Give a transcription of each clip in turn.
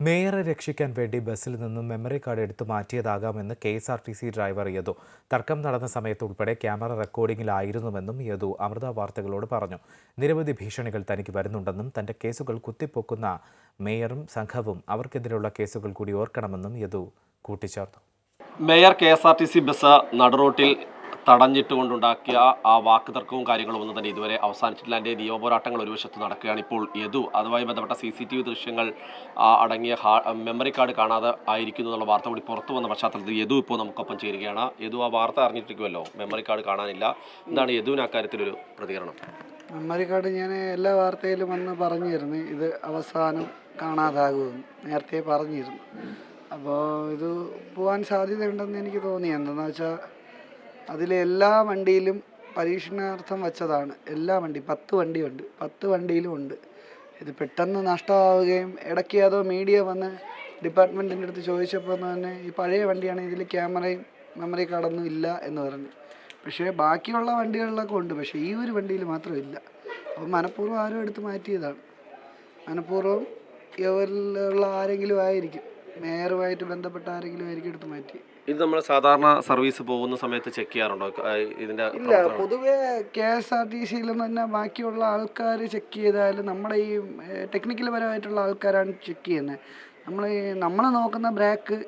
മേയറെ രക്ഷിക്കാൻ വേണ്ടി ബസ്സിൽ നിന്നും മെമ്മറി കാർഡ് എടുത്തു മാറ്റിയതാകാമെന്ന് KSRTC ഡ്രൈവർ യദു. തർക്കം നടന്ന സമയത്ത് ഉൾപ്പെടെ ക്യാമറ റെക്കോർഡിംഗിലായിരുന്നുവെന്നും യദു അമൃത വാർത്തകളോട് പറഞ്ഞു. നിരവധി ഭീഷണികൾ തനിക്ക് വരുന്നുണ്ടെന്നും തന്റെ കേസുകൾ കുത്തിപ്പൊക്കുന്ന മേയറും സംഘവും അവർക്കെതിരെയുള്ള കേസുകൾ കൂടി ഓർക്കണമെന്നും യദു കൂട്ടിച്ചേർത്തു. മേയർ KSRTC ബസ് നടുറോട്ടിൽ തടഞ്ഞിട്ടുകൊണ്ടുണ്ടാക്കിയ ആ വാക്കുതർക്കവും കാര്യങ്ങളും ഒന്നും തന്നെ ഇതുവരെ അവസാനിച്ചിട്ടില്ല. അതിൻ്റെ നിയമപോരാട്ടങ്ങൾ ഒരു വശത്ത് നടക്കുകയാണ്. ഇപ്പോൾ യദു അതുമായി ബന്ധപ്പെട്ട CCTV ദൃശ്യങ്ങൾ അടങ്ങിയ മെമ്മറി കാർഡ് കാണാതെ ആയിരിക്കുന്നു എന്നുള്ള വാർത്ത കൂടി പുറത്തു വന്ന പശ്ചാത്തലത്തിൽ യദു ഇപ്പോൾ നമുക്കൊപ്പം ചേരുകയാണ്. യദു, ആ വാർത്ത അറിഞ്ഞിരിക്കുമല്ലോ, മെമ്മറി കാർഡ് കാണാനില്ല. എന്താണ് യദുവിന് അക്കാര്യത്തിലൊരു പ്രതികരണം? മെമ്മറി കാർഡ് ഞാൻ എല്ലാ വാർത്തയിലും വന്ന് പറഞ്ഞിരുന്നു, ഇത് അവസാനം കാണാതാകുമെന്ന് നേരത്തെ പറഞ്ഞിരുന്നു. അപ്പോൾ ഇത് പോകാൻ സാധ്യതയുണ്ടെന്ന് എനിക്ക് തോന്നി. എന്താണെന്ന് വെച്ചാൽ അതിലെ എല്ലാ വണ്ടിയിലും പരീക്ഷണാർത്ഥം വെച്ചതാണ്. എല്ലാ 10 വണ്ടിയുണ്ട്, 10 വണ്ടിയിലും ഉണ്ട്. ഇത് പെട്ടെന്ന് നഷ്ടമാവുകയും ഇടയ്ക്ക് അതോ മീഡിയ വന്ന് ഡിപ്പാർട്ട്മെൻറ്റിൻ്റെ അടുത്ത് ചോദിച്ചപ്പോൾ തന്നെ ഈ പഴയ വണ്ടിയാണ്, ഇതിൽ ക്യാമറയും മെമ്മറി കാർഡൊന്നും ഇല്ല എന്ന് പറഞ്ഞു. പക്ഷേ ബാക്കിയുള്ള വണ്ടികളിലൊക്കെ ഉണ്ട്, പക്ഷേ ഈ ഒരു വണ്ടിയിൽ മാത്രമില്ല. അപ്പോൾ മനഃപൂർവ്വം ആരും എടുത്ത് മാറ്റിയതാണ്. മനഃപൂർവ്വം ഇവരിലുള്ള ആരെങ്കിലും ആയിരിക്കും, മേയറുമായിട്ട് ബന്ധപ്പെട്ട ആരെങ്കിലും ആയിരിക്കും എടുത്ത് മാറ്റി. ഇത് നമ്മൾ സാധാരണ സർവീസ് പോകുന്ന സമയത്ത് ചെക്ക് ചെയ്യാറുണ്ടോ ഇതിന്റെ? ഇല്ല, പൊതുവെ KSRTCയിൽ തന്നെ ബാക്കിയുള്ള ആൾക്കാർ ചെക്ക് ചെയ്താലും നമ്മുടെ ഈ ടെക്നിക്കൽ പരമായിട്ടുള്ള ആൾക്കാരാണ് ചെക്ക് ചെയ്യുന്നത്. നമ്മൾ നോക്കുന്ന ബ്രേക്ക്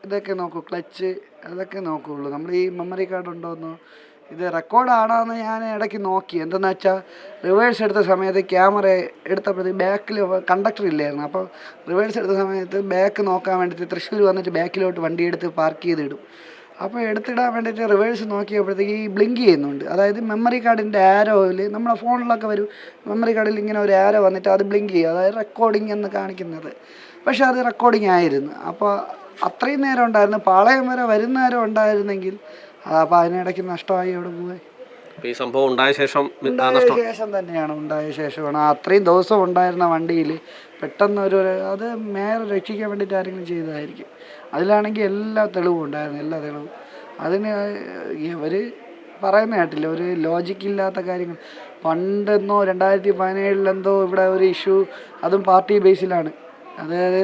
ഇതൊക്കെ നോക്കൂ, ക്ലച്ച് അതൊക്കെ നോക്കുകയുള്ളൂ. നമ്മൾ ഈ മെമ്മറി കാർഡ് ഉണ്ടോയെന്നോ ഇത് റെക്കോർഡാണോയെന്ന് ഞാൻ ഇടയ്ക്ക് നോക്കി. എന്തെന്ന് വെച്ചാൽ റിവേഴ്സ് എടുത്ത സമയത്ത് ക്യാമറ എടുത്തപ്പോഴത്തേക്ക് ബാക്കിൽ കണ്ടക്ടർ ഇല്ലായിരുന്നു. അപ്പോൾ റിവേഴ്സ് എടുത്ത സമയത്ത് ബാക്ക് നോക്കാൻ വേണ്ടിയിട്ട് തൃശ്ശൂർ വന്നിട്ട് ബാക്കിലോട്ട് വണ്ടി എടുത്ത് പാർക്ക് ചെയ്തിടും. അപ്പോൾ എടുത്തിടാൻ വേണ്ടിയിട്ട് റിവേഴ്സ് നോക്കിയപ്പോഴത്തേക്ക് ഈ ബ്ലിങ്ക് ചെയ്യുന്നുണ്ട്. അതായത് മെമ്മറി കാർഡിൻ്റെ ആരോയിൽ നമ്മുടെ ഫോണിലൊക്കെ വരും, മെമ്മറി കാർഡിൽ ഇങ്ങനെ ഒരു ആരോ വന്നിട്ട് അത് ബ്ലിങ്ക് ചെയ്യും, അതായത് റെക്കോർഡിംഗ് എന്ന് കാണിക്കുന്നത്. പക്ഷേ അത് റെക്കോർഡിംഗ് ആയിരുന്നു. അപ്പോൾ അത്രയും നേരം ഉണ്ടായിരുന്നു, പാളയം വരെ വരുന്ന നേരം ഉണ്ടായിരുന്നെങ്കിൽ അപ്പോൾ അതിനിടയ്ക്ക് നഷ്ടമായി എവിടെ പോയി. ഈ സംഭവം ഉണ്ടായ ശേഷം ഉണ്ടായ ശേഷമാണ് അത്രയും ദിവസം ഉണ്ടായിരുന്ന വണ്ടിയിൽ പെട്ടെന്ന് അത് മേയർ രക്ഷിക്കാൻ വേണ്ടിയിട്ട് ആരെങ്കിലും ചെയ്തതായിരിക്കും. അതിലാണെങ്കിൽ എല്ലാ തെളിവും ഉണ്ടായിരുന്നു, എല്ലാ തെളിവും. അതിന് ഇവർ പറയുന്ന കേട്ടില്ല, ഒരു ലോജിക്കില്ലാത്ത കാര്യങ്ങൾ. പണ്ടെന്നോ 2017 ഇവിടെ ഒരു ഇഷ്യൂ, അതും പാർട്ടി ബേസിലാണ്. അതായത്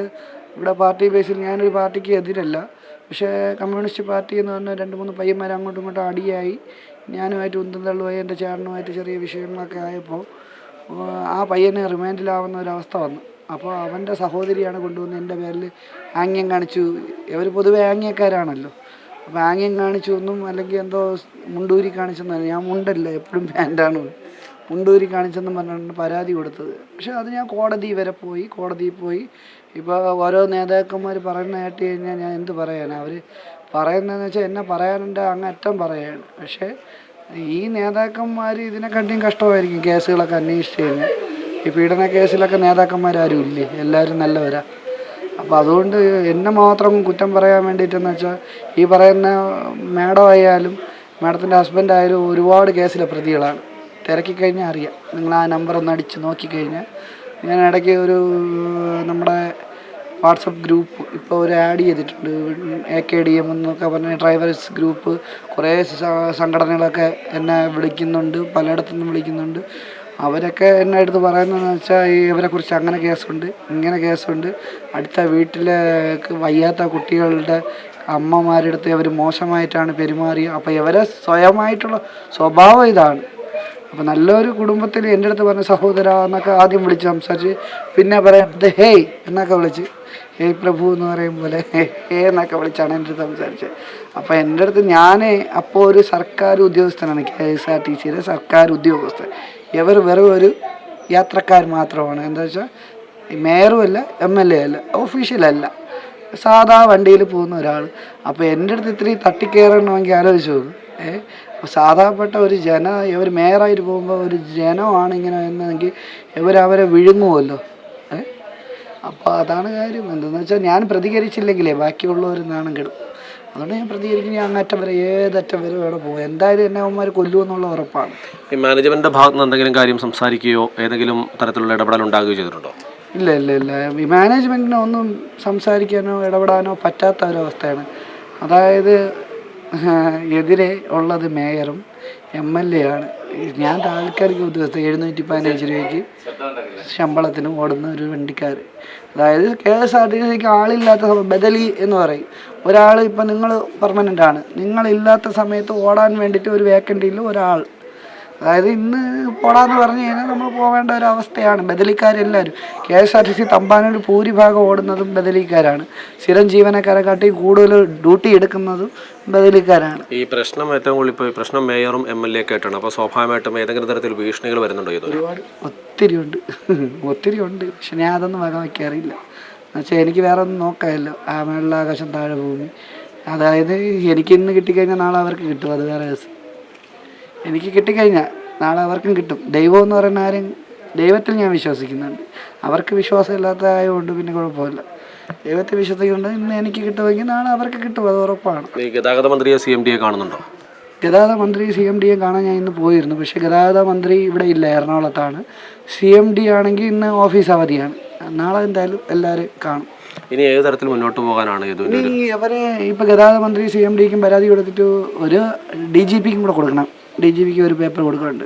ഇവിടെ പാർട്ടി ബേസിൽ ഞാനൊരു പാർട്ടിക്ക് എതിരല്ല, പക്ഷേ കമ്മ്യൂണിസ്റ്റ് പാർട്ടി എന്ന് പറഞ്ഞാൽ 2-3 പയ്യന്മാർ അങ്ങോട്ടും ഇങ്ങോട്ടും അടിയായി, ഞാനുമായിട്ട് ഉന്തും തള്ളുമായി എൻ്റെ ചേട്ടനുമായിട്ട് ചെറിയ വിഷയങ്ങളൊക്കെ ആയപ്പോൾ ആ പയ്യന് റിമാൻഡിലാവുന്ന ഒരവസ്ഥ വന്നു. അപ്പോൾ അവൻ്റെ സഹോദരിയാണ് കൊണ്ടുവന്ന് എൻ്റെ പേരിൽ ആംഗ്യം കാണിച്ചു. ഇവർ പൊതുവെ ആംഗ്യക്കാരാണല്ലോ, അപ്പോൾ ആംഗ്യം കാണിച്ചു എന്നും അല്ലെങ്കിൽ എന്തോ മുണ്ടൂരി കാണിച്ചെന്നാണ്. ഞാൻ മുണ്ടല്ല, എപ്പോഴും പാൻറ്റാണ്, മുണ്ടൂരി കാണിച്ചെന്നും പറഞ്ഞാണ് പരാതി കൊടുത്തത്. പക്ഷേ അത് ഞാൻ കോടതിയിൽ പോയി. ഇപ്പോൾ ഓരോ നേതാക്കന്മാർ പറയുന്ന കേട്ട് കഴിഞ്ഞാൽ ഞാൻ എന്ത് പറയാനാണ്? അവർ പറയുന്നതെന്ന് വെച്ചാൽ എന്നെ പറയാനുണ്ട് അങ്ങറ്റം പറയാണ്. പക്ഷേ ഈ നേതാക്കന്മാർ ഇതിനെക്കാട്ടിയും കഷ്ടമായിരിക്കും കേസുകളൊക്കെ അന്വേഷിച്ച് കഴിഞ്ഞാൽ. ഈ പീഡന കേസിലൊക്കെ നേതാക്കന്മാരാരും ഇല്ലേ, എല്ലാവരും നല്ലവരാ. അപ്പോൾ അതുകൊണ്ട് എന്നെ മാത്രം കുറ്റം പറയാൻ വേണ്ടിയിട്ടെന്ന് വെച്ചാൽ ഈ പറയുന്ന മാഡം ആയാലും മാഡത്തിൻ്റെ ഹസ്ബൻഡായാലും ഒരുപാട് കേസിലെ പ്രതികളാണ്. തിരക്കിക്കഴിഞ്ഞാൽ അറിയാം, നിങ്ങൾ ആ നമ്പർ ഒന്ന് അടിച്ച് നോക്കിക്കഴിഞ്ഞാൽ. ഞാൻ ഇടയ്ക്ക് ഒരു നമ്മുടെ വാട്സപ്പ് ഗ്രൂപ്പ് ഇപ്പോൾ ഒരു ആഡ് ചെയ്തിട്ടുണ്ട്, AKDM എന്നൊക്കെ പറഞ്ഞ ഡ്രൈവേഴ്സ് ഗ്രൂപ്പ്. കുറേ സംഘടനകളൊക്കെ എന്നെ വിളിക്കുന്നുണ്ട്, പലയിടത്തു നിന്നും വിളിക്കുന്നുണ്ട്. അവരൊക്കെ എന്നെ അടുത്ത് പറയുന്നതെന്ന് വെച്ചാൽ ഇവരെക്കുറിച്ച് അങ്ങനെ കേസുണ്ട്, ഇങ്ങനെ കേസുണ്ട്, അടുത്ത വീട്ടിലേക്ക് വയ്യാത്ത കുട്ടികളുടെ അമ്മമാരുടെ അടുത്ത് ഇവർ മോശമായിട്ടാണ് പെരുമാറിയത്. അപ്പോൾ ഇവരെ സ്വയമായിട്ടുള്ള സ്വഭാവം ഇതാണ്. അപ്പോൾ നല്ലൊരു കുടുംബത്തിൽ എൻ്റെ അടുത്ത് പറഞ്ഞ സഹോദര എന്നൊക്കെ ആദ്യം വിളിച്ച് സംസാരിച്ച്, പിന്നെ പറയാം ഹേയ് എന്നൊക്കെ വിളിച്ച്, ഹേയ് പ്രഭു എന്ന് പറയും പോലെ ഹേ എന്നൊക്കെ വിളിച്ചാണ് എൻ്റെ അടുത്ത് സംസാരിച്ചത്. അപ്പോൾ എൻ്റെ അടുത്ത് ഞാൻ അപ്പോൾ ഒരു സർക്കാർ ഉദ്യോഗസ്ഥനാണ്, KSRTCയിലെ സർക്കാർ ഉദ്യോഗസ്ഥൻ. ഇവർ വെറും ഒരു യാത്രക്കാർ മാത്രമാണ്. എന്താ വെച്ചാൽ മേയറും അല്ല, MLA അല്ല, ഒഫീഷ്യലല്ല, സാധാ വണ്ടിയിൽ പോകുന്ന ഒരാൾ. അപ്പോൾ എൻ്റെ അടുത്ത് ഇത്രയും തട്ടിക്കയറണമെങ്കിൽ ആലോചിച്ചു പോകും. സാധാരണപ്പെട്ട ഒരു ഇവർ മേയറായിട്ട് പോകുമ്പോൾ ഒരു ജനമാണ് ഇങ്ങനെ എന്നെങ്കിൽ ഇവരവരെ വിഴുങ്ങുമല്ലോ. അപ്പോൾ അതാണ് കാര്യം. എന്തെന്ന് വെച്ചാൽ ഞാൻ പ്രതികരിച്ചില്ലെങ്കിലേ ബാക്കിയുള്ളവർ നാണം കെടും. അതുകൊണ്ട് ഞാൻ പ്രതികരിക്കും. ഞാൻ അങ്ങറ്റം വരെ, ഏതറ്റം വരെ വേണം പോകും. എന്തായാലും എന്നെ അവന്മാർ കൊല്ലുമെന്നുള്ള ഉറപ്പാണ്. ഈ മാനേജ്മെൻറ്റിൻ്റെ ഭാഗത്ത് നിന്ന് എന്തെങ്കിലും കാര്യം സംസാരിക്കുകയോ ഏതെങ്കിലും തരത്തിലുള്ള ഇടപെടൽ ഉണ്ടാകുകയോ ചെയ്തിട്ടുണ്ടോ? ഇല്ല. ഈ മാനേജ്മെൻറ്റിനെ ഒന്നും സംസാരിക്കാനോ ഇടപെടാനോ പറ്റാത്ത ഒരവസ്ഥയാണ്. അതായത് എതിരെ ഉള്ളത് മേയറും MLA ആണ്. ഞാൻ താൽക്കാലിക ഉദ്യോഗസ്ഥ 715 രൂപയ്ക്ക് ശമ്പളത്തിന് ഓടുന്ന ഒരു വണ്ടിക്കാർ. അതായത് KSRTCക്ക് ആളില്ലാത്ത ബദലി എന്ന് പറയും. ഒരാൾ ഇപ്പം നിങ്ങൾ പെർമനൻ്റ് ആണ്, നിങ്ങളില്ലാത്ത സമയത്ത് ഓടാൻ വേണ്ടിയിട്ട് ഒരു വേക്കൻറ്റിയിൽ ഒരാൾ, അതായത് ഇന്ന് പോടാന്ന് പറഞ്ഞു കഴിഞ്ഞാൽ നമ്മൾ പോവേണ്ട ഒരു അവസ്ഥയാണ്. ബദലിക്കാരെല്ലാവരും KSRTC തമ്പാനൂർ ഭൂരിഭാഗം ഓടുന്നതും ബദലിക്കാരാണ്. സ്ഥിരം ജീവനക്കാരെ കാട്ടി കൂടുതൽ ഡ്യൂട്ടി എടുക്കുന്നതും ബദലിക്കാരാണ്. ഈ പ്രശ്നം ഏറ്റവും കൂടുതൽ ഇപ്പോൾ പ്രശ്നം മേയറും MLA ഒക്കെ ആയിട്ടാണ്. അപ്പോൾ സ്വാഭാവികമായിട്ടും ഏതെങ്കിലും തരത്തിൽ ഭീഷണികൾ വരുന്നുണ്ടോ? ഇത് ഒരുപാട് ഒത്തിരി ഉണ്ട്. പക്ഷെ ഞാൻ അതൊന്നും വക വയ്ക്കാറില്ല. എന്നുവെച്ചാൽ എനിക്ക് വേറെ ഒന്നും നോക്കാമല്ലോ. ആ മേളിൽ ആകാശം താഴെ ഭൂമി. അതായത് എനിക്ക് ഇന്ന് കിട്ടിക്കഴിഞ്ഞാൽ നാളെ അവർക്ക് കിട്ടും. അത് വേറെ രസം. എനിക്ക് കിട്ടിക്കഴിഞ്ഞാൽ നാളെ അവർക്കും കിട്ടും. ദൈവം എന്ന് പറയുന്ന ആരും, ദൈവത്തിൽ ഞാൻ വിശ്വസിക്കുന്നുണ്ട്. അവർക്ക് വിശ്വാസമില്ലാത്തതായതുകൊണ്ട് പിന്നെ കുഴപ്പമില്ല. ദൈവത്തെ വിശ്വസിക്കുന്നുണ്ട്. ഇന്ന് എനിക്ക് കിട്ടുമെങ്കിൽ നാളെ അവർക്ക് കിട്ടും, അത് ഉറപ്പാണ്. ഗതാഗത മന്ത്രിയെ CMD കാണുന്നുണ്ടോ? ഗതാഗത മന്ത്രി CMDയെ കാണാൻ ഞാൻ ഇന്ന് പോയിരുന്നു. പക്ഷേ ഗതാഗത മന്ത്രി ഇവിടെ ഇല്ല, എറണാകുളത്താണ്. CMD ആണെങ്കിൽ ഇന്ന് ഓഫീസ് അവധിയാണ്. നാളെ എന്തായാലും എല്ലാവരും കാണും. ഇനി ഏത് തരത്തിൽ മുന്നോട്ട് പോകാനാണ് ഇനി അവരെ ഇപ്പോൾ ഗതാഗത മന്ത്രി CMDക്കും പരാതി കൊടുത്തിട്ട് ഒരു DGPക്കും കൂടെ കൊടുക്കണം. DGPക്ക് ഒരു പേപ്പർ കൊടുക്കുന്നുണ്ട്.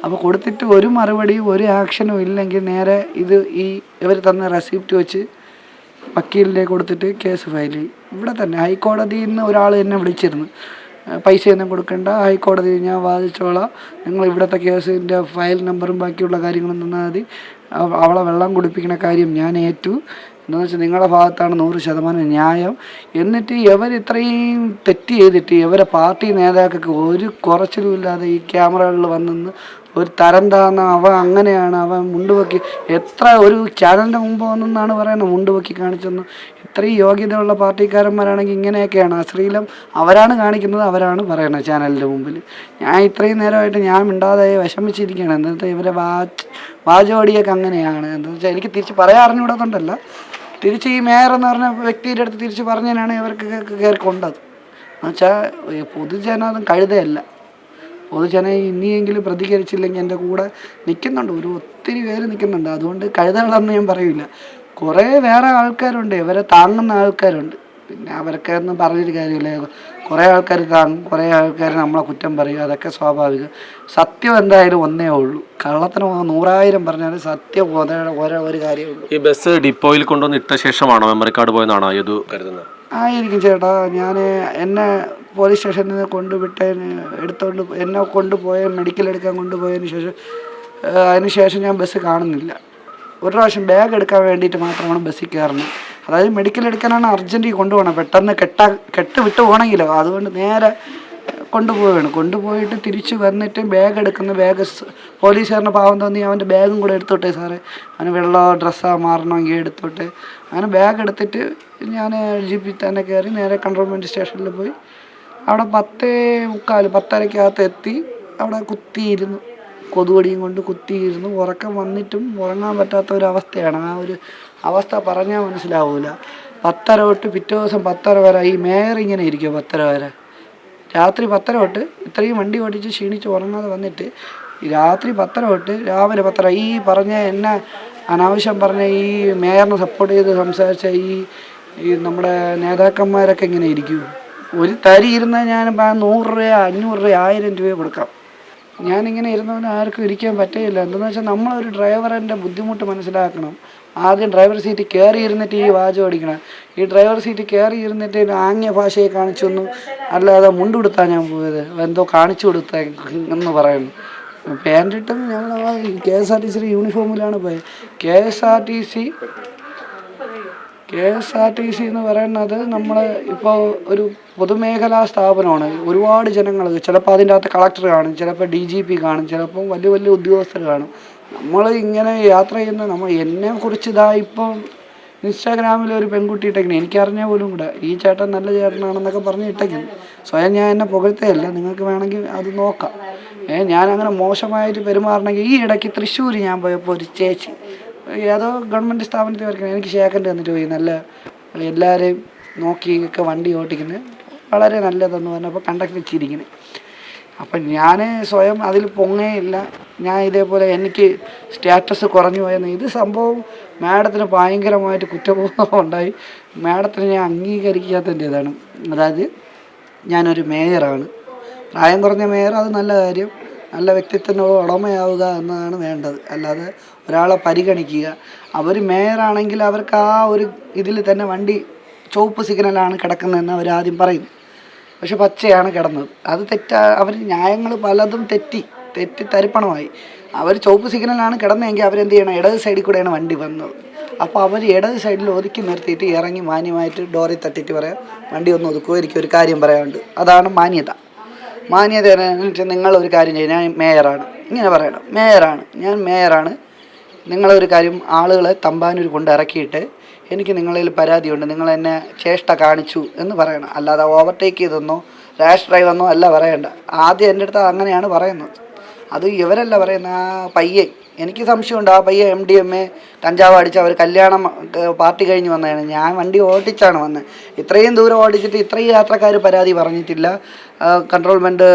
അപ്പോൾ കൊടുത്തിട്ട് ഒരു മറുപടിയും ഒരു ആക്ഷനും ഇല്ലെങ്കിൽ നേരെ ഇവർ തന്ന റെസിപ്റ്റ് വെച്ച് വക്കീലിനെ കൊടുത്തിട്ട് കേസ് ഫയൽ ചെയ്യും. ഇവിടെ തന്നെ ഹൈക്കോടതിയിൽ നിന്ന് ഒരാൾ എന്നെ വിളിച്ചിരുന്നു. പൈസയൊന്നും കൊടുക്കണ്ട, ഹൈക്കോടതി ഞാൻ വാദിച്ചോളാം, നിങ്ങൾ ഇവിടുത്തെ കേസിൻ്റെ ഫയൽ നമ്പറും ബാക്കിയുള്ള കാര്യങ്ങളും തന്നാൽ മതി, അവളെ വെള്ളം കുടിപ്പിക്കുന്ന കാര്യം ഞാൻ ഏറ്റു, എന്താണെന്ന് വെച്ചാൽ നിങ്ങളുടെ ഭാഗത്താണ് 100% ന്യായം. എന്നിട്ട് ഇവർ ഇത്രയും തെറ്റ് ചെയ്തിട്ട് ഇവരെ പാർട്ടി നേതാക്കൾക്ക് ഒരു കുറച്ചിലും ഇല്ലാതെ ഈ ക്യാമറകളിൽ വന്നെന്ന് ഒരു തരം താഴ്ന്ന അങ്ങനെയാണ് അവൻ മുണ്ടുപൊക്കി, എത്ര ഒരു ചാനലിൻ്റെ മുമ്പ് വന്നെന്നാണ് പറയുന്നത്, മുണ്ടുപൊക്കി കാണിച്ചെന്ന്. ഇത്രയും യോഗ്യതയുള്ള പാർട്ടിക്കാരന്മാരാണെങ്കിൽ ഇങ്ങനെയൊക്കെയാണ് അശ്ലീലം അവരാണ് കാണിക്കുന്നത്, അവരാണ് പറയുന്നത് ചാനലിൻ്റെ മുമ്പിൽ. ഞാൻ ഇത്രയും നേരമായിട്ട് ഞാൻ മിണ്ടാതെ വിഷമിച്ചിരിക്കുകയാണ്. എന്നിട്ട് ഇവരെ വാചോടിയൊക്കെ അങ്ങനെയാണ്. എന്താണെന്ന് വെച്ചാൽ എനിക്ക് തിരിച്ച് പറയാൻ അറിഞ്ഞുകൂടാത്തതുകൊണ്ടല്ല, തിരിച്ച് ഈ മേയർ എന്ന് പറഞ്ഞ വ്യക്തിയുടെ അടുത്ത് തിരിച്ച് പറഞ്ഞതിനാണ് ഇവർക്ക് കയറി കൊണ്ടത്. എന്നുവെച്ചാൽ പൊതുജനം കഴുതയല്ല. പൊതുജനം ഇനിയെങ്കിലും പ്രതികരിച്ചില്ലെങ്കിൽ എൻ്റെ കൂടെ നിൽക്കുന്നുണ്ട്, ഒത്തിരി പേര് നിൽക്കുന്നുണ്ട്. അതുകൊണ്ട് കഴുതകളെന്ന് ഞാൻ പറയില്ല. കുറേ വേറെ ആൾക്കാരുണ്ട്, ഇവരെ താങ്ങുന്ന ആൾക്കാരുണ്ട്. പിന്നെ അവർക്കൊന്നും പറഞ്ഞൊരു കാര്യമില്ല. കുറേ ആൾക്കാർ താങ്ങും, കുറേ ആൾക്കാർ നമ്മളെ കുറ്റം പറയും, അതൊക്കെ സ്വാഭാവികം. സത്യം എന്തായാലും ഒന്നേ ഉള്ളൂ. കള്ളത്തിന് 100,000 പറഞ്ഞാലും സത്യം ഒരു കാര്യമേ ഉള്ളൂ. ഈ ബസ് ഡിപ്പോയിൽ കൊണ്ടുവന്ന് ഇട്ട ശേഷമാണോ മെമ്മറി കാർഡ് പോയെന്നാണോ യദു കരുതുന്നത്? ആയിരിക്കും ചേട്ടാ. എന്നെ പോലീസ് സ്റ്റേഷനിൽ നിന്ന് എന്നെ കൊണ്ടുപോയ മെഡിക്കൽ എടുക്കാൻ കൊണ്ടുപോയതിന് ശേഷം അതിന് ശേഷം ഞാൻ ബസ് കാണുന്നില്ല. ഒരു പ്രാവശ്യം ബാഗ് എടുക്കാൻ വേണ്ടിയിട്ട് മാത്രമാണ് ബസ്സിൽ കയറുന്നത്. അതായത് മെഡിക്കൽ എടുക്കാനാണ് അർജൻറ്റിൽ കൊണ്ടുപോകണം, പെട്ടെന്ന് കെട്ട് വിട്ട് പോകണമെങ്കിലോ. അതുകൊണ്ട് നേരെ കൊണ്ടുപോയിട്ട് തിരിച്ച് വന്നിട്ട് ബാഗ് പോലീസുകാരൻ്റെ പാവം തോന്നി അവൻ്റെ ബാഗും കൂടെ എടുത്തോട്ടെ സാറേ, അവന് വെള്ള ഡ്രസ്സാണ് മാറണമെങ്കിൽ എടുത്തോട്ടെ. അങ്ങനെ ബാഗ് എടുത്തിട്ട് ഞാൻ LGP തന്നെ കയറി നേരെ കൺട്രോൾമെൻറ്റ് സ്റ്റേഷനിൽ പോയി. അവിടെ 10:45 എത്തി. അവിടെ കുത്തിയിരുന്നു, കൊതുകടിയും കൊണ്ട് കുത്തിയിരുന്നു. ഉറക്കം വന്നിട്ടും ഉറങ്ങാൻ പറ്റാത്ത ഒരവസ്ഥയാണ്. ആ ഒരു അവസ്ഥ പറഞ്ഞാൽ മനസ്സിലാവില്ല. 10:30 തൊട്ട് പിറ്റേ ദിവസം 10:30 വരെ ഈ മേയർ ഇങ്ങനെ ഇരിക്കും. 10:30 വരെ, രാത്രി 10:30 തൊട്ട് ഇത്രയും വണ്ടി ഓടിച്ച് ക്ഷീണിച്ച് ഉറങ്ങാതെ വന്നിട്ട് രാത്രി 10:30 തൊട്ട് രാവിലെ 10:30 ഈ പറഞ്ഞ എന്നെ അനാവശ്യം പറഞ്ഞ ഈ മേയറിനെ സപ്പോർട്ട് ചെയ്ത് സംസാരിച്ച ഈ നമ്മുടെ നേതാക്കന്മാരൊക്കെ ഇങ്ങനെ ഇരിക്കും. ഒരു തരി ഇരുന്നാൽ ഞാൻ 100 രൂപ 500 രൂപ 1000 രൂപ കൊടുക്കാം. ഞാനിങ്ങനെ ഇരുന്നവന് ആർക്കും ഇരിക്കാൻ പറ്റുകയില്ല. എന്താണെന്ന് വെച്ചാൽ നമ്മളൊരു ഡ്രൈവറിൻ്റെ ബുദ്ധിമുട്ട് മനസ്സിലാക്കണം. ആദ്യം ഡ്രൈവർ സീറ്റിൽ കയറി ഇരുന്നിട്ട് ഈ വാചം ഓടിക്കണം. ഈ ഡ്രൈവർ സീറ്റിൽ കയറി ഇരുന്നിട്ട് ആംഗ്യ ഭാഷയെ കാണിച്ചൊന്നും അല്ലാതെ മുണ്ടുകൊടുത്താണ് ഞാൻ പോയത്, എന്തോ കാണിച്ചു കൊടുത്ത എന്ന് പറയുന്നു. പാൻറ്റിട്ടും ഞങ്ങൾ KSRTC യൂണിഫോമിലാണ് പോയത്. KSRTC എന്ന് പറയുന്നത് നമ്മൾ ഇപ്പോൾ ഒരു പൊതുമേഖലാ സ്ഥാപനമാണ്. ഒരുപാട് ജനങ്ങൾ, ചിലപ്പോൾ അതിൻ്റെ അകത്ത് കളക്ടർ കാണും, ചിലപ്പോൾ DGP കാണും, ചിലപ്പോൾ വലിയ വലിയ ഉദ്യോഗസ്ഥർ കാണും. നമ്മൾ ഇങ്ങനെ യാത്ര ചെയ്യുന്ന എന്നെക്കുറിച്ച് ഇപ്പം ഇൻസ്റ്റാഗ്രാമിൽ ഒരു പെൺകുട്ടി ഇട്ടേക്കുന്നത് എനിക്കറിഞ്ഞാൽ പോലും കൂടെ ഈ ചേട്ടൻ നല്ല ചേട്ടനാണെന്നൊക്കെ പറഞ്ഞ് ഇട്ടേക്കുന്നു. സ്വയം ഞാൻ എന്നെ പുകഴ്ത്തയല്ല, നിങ്ങൾക്ക് വേണമെങ്കിൽ അത് നോക്കാം. ഞാനങ്ങനെ മോശമായിട്ട് പെരുമാറണമെങ്കിൽ ഈ ഇടയ്ക്ക് തൃശ്ശൂർ ഞാൻ പോയപ്പോൾ ഒരു ചേച്ചി ഏതോ ഗവൺമെൻറ് സ്ഥാപനത്തിൽ വരയ്ക്കണം, എനിക്ക് ഷേക്കൻഡ് തന്നിട്ട് പോയി. നല്ല എല്ലാവരെയും നോക്കിയൊക്കെ വണ്ടി ഓട്ടിക്കുന്നത് വളരെ നല്ലതെന്ന് പറഞ്ഞപ്പോൾ കണ്ടക്ടർ ചിരിക്കുന്നത്. അപ്പം ഞാൻ സ്വയം അതിൽ പൊങ്ങേയില്ല. ഞാൻ ഇതേപോലെ എനിക്ക് സ്റ്റാറ്റസ് കുറഞ്ഞു പോയെന്ന് ഇത് സംഭവം മാഡത്തിന് ഭയങ്കരമായിട്ട് കുറ്റബോധം ഉണ്ടായി. മാഡത്തിന് ഞാൻ അംഗീകരിക്കാത്തതിൻ്റെ ഇതാണ്. അതായത് ഞാനൊരു മേയറാണ്, പ്രായം കുറഞ്ഞ മേയർ, അത് നല്ല കാര്യം. നല്ല വ്യക്തിത്വത്തിന് ഉടമയാവുക എന്നതാണ് വേണ്ടത്. അല്ലാതെ ഒരാളെ പരിഗണിക്കുക. അവർ മേയറാണെങ്കിൽ അവർക്ക് ആ ഒരു ഇതിൽ തന്നെ വണ്ടി ചുവപ്പ് സിഗ്നലാണ് കിടക്കുന്നതെന്ന് അവരാദ്യം പറയുന്നു. പക്ഷെ പച്ചയാണ് കിടന്നത്. അത് അവർ ന്യായങ്ങൾ പലതും തെറ്റി തരിപ്പണമായി. അവർ ചുവപ്പ് സിഗ്നലാണ് കിടന്നതെങ്കിൽ അവരെന്ത് ചെയ്യണം, ഇടത് സൈഡിൽ കൂടെയാണ് വണ്ടി വന്നത്. അപ്പോൾ അവർ ഇടത് സൈഡിൽ ഒതുക്കി നിർത്തിയിട്ട് ഇറങ്ങി മാന്യമായിട്ട് ഡോറിൽ തട്ടിയിട്ട് പറയാം, വണ്ടി ഒന്ന് ഒതുക്കുമോ, എനിക്കൊരു കാര്യം പറയാനുണ്ട്. അതാണ് മാന്യത. മാന്യത എന്ന് വെച്ചാൽ നിങ്ങളൊരു കാര്യം ചെയ്യും, ഞാൻ മേയറാണ്, ഇങ്ങനെ പറയണം, ഞാൻ മേയറാണ്, നിങ്ങളൊരു കാര്യം ആളുകളെ തമ്പാനൂർ കൊണ്ട് ഇറക്കിയിട്ട് എനിക്ക് നിങ്ങളിൽ പരാതിയുണ്ട്, നിങ്ങൾ എന്നെ ചേഷ്ട കാണിച്ചു എന്ന് പറയണം. അല്ലാതെ ഓവർടേക്ക് ചെയ്തെന്നോ റാഷ് ഡ്രൈവെന്നോ അല്ല പറയണ്ട. ആദ്യം എൻ്റെ അടുത്ത് അങ്ങനെയാണ് പറയുന്നത്. അത് ഇവരല്ല പറയുന്നത്, ആ പയ്യൻ. എനിക്ക് സംശയമുണ്ട്, ആ പയ്യൻ MDMA കഞ്ചാവ് അടിച്ച് അവർ കല്യാണം പാർട്ടി കഴിഞ്ഞ് വന്നതാണ്. ഞാൻ വണ്ടി ഓടിച്ചാണ് വന്നത്. ഇത്രയും ദൂരം ഓടിച്ചിട്ട് ഇത്രയും യാത്രക്കാർ പരാതി പറഞ്ഞിട്ടില്ല. കൺട്രോൾമെൻറ്റ്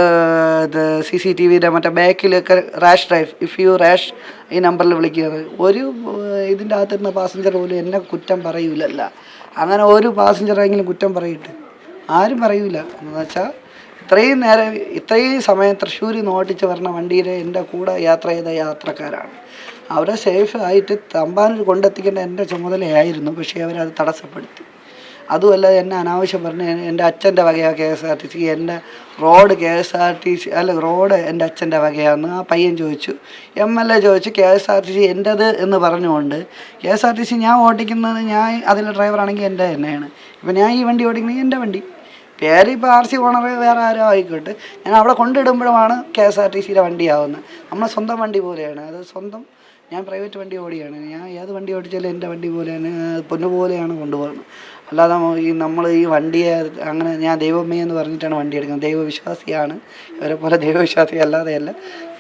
CCTVയുടെ മറ്റേ ബാക്കിലൊക്കെ rash drive, if you rash ഈ നമ്പറിൽ വിളിക്കുന്നത്. ഒരു ഇതിൻ്റെ അകത്തിരുന്ന പാസഞ്ചർ പോലും എന്നെ കുറ്റം പറയൂലല്ല. അങ്ങനെ ഒരു പാസഞ്ചറെങ്കിലും കുറ്റം പറയിട്ട് ആരും പറയൂല. എന്ന് വെച്ചാൽ ഇത്രയും സമയം തൃശ്ശൂരിൽ നിന്ന് ഓടിച്ച് പറഞ്ഞ വണ്ടിയിൽ എൻ്റെ കൂടെ യാത്ര ചെയ്ത യാത്രക്കാരാണ്. അവരെ സേഫ് ആയിട്ട് തമ്പാനൂർ കൊണ്ടെത്തിക്കേണ്ട എൻ്റെ ചുമതലയായിരുന്നു. പക്ഷേ അവരത് തടസ്സപ്പെടുത്തി. അതുമല്ല, എന്നെ അനാവശ്യം പറഞ്ഞ് എൻ്റെ അച്ഛൻ്റെ വകയാണ് KSRTC, എൻ്റെ റോഡ് KSRTC അല്ല, റോഡ് എൻ്റെ അച്ഛൻ്റെ വകയാണെന്ന് ആ പയ്യൻ ചോദിച്ചു. MLA ചോദിച്ചു KSRTC എൻ്റേത് എന്ന് പറഞ്ഞുകൊണ്ട്, KSRTC ഞാൻ ഓടിക്കുന്നത്, ഞാൻ അതിലെ ഡ്രൈവറാണെങ്കിൽ എൻ്റെ തന്നെയാണ്. ഇപ്പം ഞാൻ ഈ വണ്ടി ഓടിക്കുന്നത് എൻ്റെ വണ്ടി, പേര് ഇപ്പോൾ RC ഓണർ വേറെ ആരോ ആയിക്കോട്ടെ, ഞാൻ അവിടെ കൊണ്ടിടുമ്പോഴുമാണ് KSRTCയുടെ വണ്ടിയാവുന്നത്. നമ്മളെ സ്വന്തം വണ്ടി പോലെയാണ് അത്. ഞാൻ പ്രൈവറ്റ് വണ്ടി ഓടിയാണ്. ഞാൻ ഏത് വണ്ടി ഓടിച്ചാലും എൻ്റെ വണ്ടി പോലെയാണ്, പൊന്നു പോലെയാണ് കൊണ്ടുപോകുന്നത്. അല്ലാതെ നമ്മൾ ഈ വണ്ടിയെ അങ്ങനെ ഞാൻ ദൈവമേ എന്ന് പറഞ്ഞിട്ടാണ് വണ്ടി എടുക്കുന്നത്. ദൈവവിശ്വാസിയാണ്, ഇവരെ പോലെ ദൈവവിശ്വാസി അല്ലാതെയല്ല.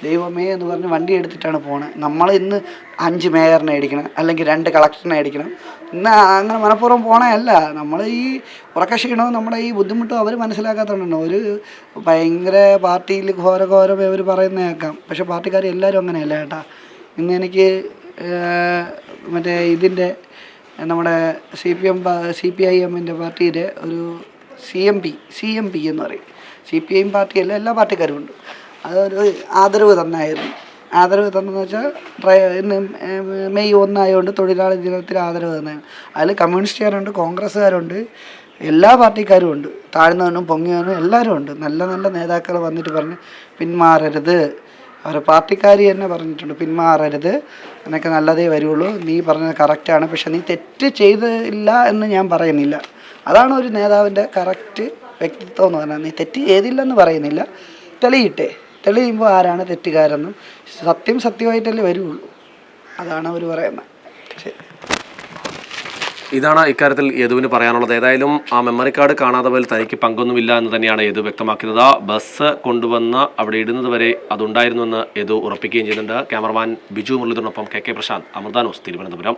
ദൈവമേ എന്ന് പറഞ്ഞ് വണ്ടി എടുത്തിട്ടാണ് പോണത്. നമ്മൾ ഇന്ന് 5 മേയറിനെ അടിക്കണം, അല്ലെങ്കിൽ 2 കളക്ടറിനെ അടിക്കണം. ഇന്ന് അങ്ങനെ മനഃപൂർവ്വം പോണതല്ല. നമ്മൾ ഈ ഉറക്കക്ഷീണവും നമ്മുടെ ഈ ബുദ്ധിമുട്ടും അവർ മനസ്സിലാക്കാത്തതുകൊണ്ടാണ്. ഒരു ഭയങ്കര പാർട്ടിയിൽ ഘോരം ഇവർ പറയുന്നത് കേൾക്കാം. പക്ഷേ പാർട്ടിക്കാർ എല്ലാവരും അങ്ങനെയല്ല കേട്ടാ. ഇന്ന് എനിക്ക് മറ്റേ ഇതിൻ്റെ നമ്മുടെ CPIMൻ്റെ പാർട്ടിയുടെ ഒരു CMP എന്ന് പറയും. CPIM പാർട്ടിയല്ല, എല്ലാ പാർട്ടിക്കാരും ഉണ്ട്. അതൊരു ആദരവ് തന്നായിരുന്നു. ആദരവ് തന്നെന്ന് വെച്ചാൽ ഇന്ന് മെയ് 1 ആയതുകൊണ്ട് തൊഴിലാളി ദിനത്തിൽ ആദരവ് തന്നെയാണ്. അതിൽ കമ്മ്യൂണിസ്റ്റുകാരുണ്ട്, കോൺഗ്രസ്സുകാരുണ്ട്, എല്ലാ പാർട്ടിക്കാരും ഉണ്ട്, താഴ്ന്നവനും പൊങ്ങിയവനും എല്ലാവരും ഉണ്ട്. നല്ല നല്ല നേതാക്കൾ വന്നിട്ട് പറഞ്ഞ് പിന്മാറരുത്. അവരുടെ പാർട്ടിക്കാർ തന്നെ പറഞ്ഞിട്ടുണ്ട്, പിന്മാറരുത്, നിനക്ക് നല്ലതേ വരുള്ളൂ, നീ പറഞ്ഞത് കറക്റ്റാണ്, പക്ഷെ നീ തെറ്റ് ചെയ്തില്ല എന്ന് ഞാൻ പറയുന്നില്ല. അതാണ് ഒരു നേതാവിൻ്റെ കറക്റ്റ് വ്യക്തിത്വം എന്ന് പറഞ്ഞാൽ. നീ തെറ്റ് ചെയ്തില്ലെന്ന് പറയുന്നില്ല, തെളിയുമ്പോൾ ആരാണ് തെറ്റുകാരെന്നും സത്യമായിട്ടല്ലേ വരുള്ളൂ. അതാണ് അവർ പറയുന്നത്. ശരി. ഇതാണ് ഇക്കാര്യത്തിൽ യദുവിന് പറയാനുള്ളത്. ഏതായാലും ആ മെമ്മറി കാർഡ് കാണാതെ പോലും തനിക്ക് പങ്കൊന്നുമില്ല എന്ന് തന്നെയാണ് യദു വ്യക്തമാക്കുന്നത്. ബസ് കൊണ്ടുവന്ന് അവിടെ ഇടുന്നത് വരെ അതുണ്ടായിരുന്നുവെന്ന് യദു ഉറപ്പിക്കുകയും ചെയ്യുന്നുണ്ട്. ക്യാമറമാൻ ബിജു മുരളീധരനൊപ്പം KK പ്രശാന്ത്, അമൃത ന്യൂസ്, തിരുവനന്തപുരം.